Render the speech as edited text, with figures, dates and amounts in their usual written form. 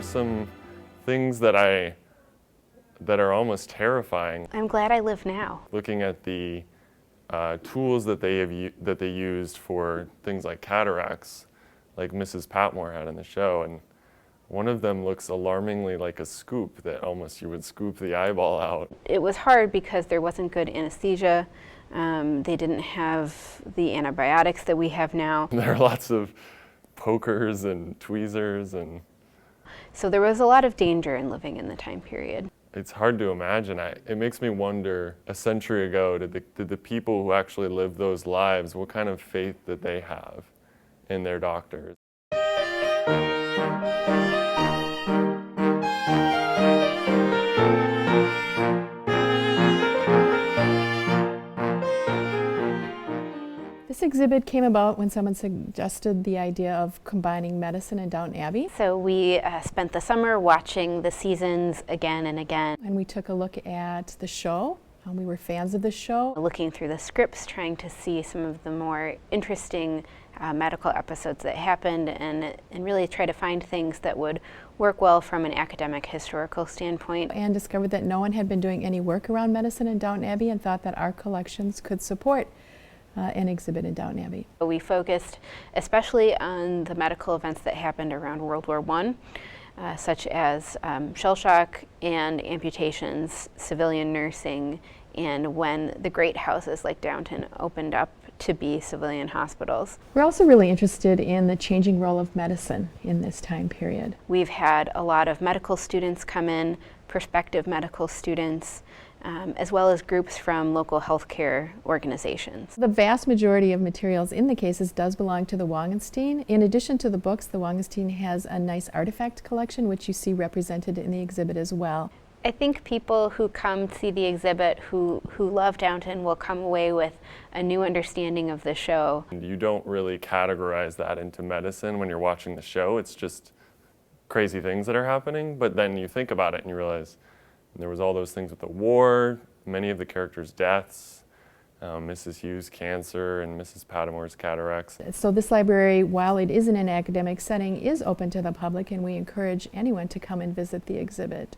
some things that are almost terrifying. I'm glad I live now. Looking at the tools that they used for things like cataracts, like Mrs. Patmore had in the show, and one of them looks alarmingly like a scoop that almost you would scoop the eyeball out. It was hard because there wasn't good anesthesia. They didn't have the antibiotics that we have now. There are lots of pokers and tweezers, and so there was a lot of danger in living in the time period. It's hard to imagine. It makes me wonder, a century ago, did the people who actually lived those lives, what kind of faith did they have in their doctors? This exhibit came about when someone suggested the idea of combining medicine and Downton Abbey. So we spent the summer watching the seasons again and again. And we took a look at the show. We were fans of the show. Looking through the scripts, trying to see some of the more interesting medical episodes that happened and really try to find things that would work well from an academic historical standpoint. And discovered that no one had been doing any work around medicine in Downton Abbey and thought that our collections could support an exhibit in Downton Abbey. We focused especially on the medical events that happened around World War I, such as shell shock and amputations, civilian nursing, and when the great houses like Downton opened up to be civilian hospitals. We're also really interested in the changing role of medicine in this time period. We've had a lot of medical students come in, prospective medical students, as well as groups from local healthcare organizations. The vast majority of materials in the cases does belong to the Wangensteen. In addition to the books, the Wangensteen has a nice artifact collection, which you see represented in the exhibit as well. I think people who come see the exhibit who love Downton will come away with a new understanding of the show. You don't really categorize that into medicine when you're watching the show. It's just crazy things that are happening, but then you think about it and you realize there was all those things with the war, many of the characters' deaths, Mrs. Hughes' cancer and Mrs. Patmore's cataracts. So this library, while it is in an academic setting, is open to the public, and we encourage anyone to come and visit the exhibit.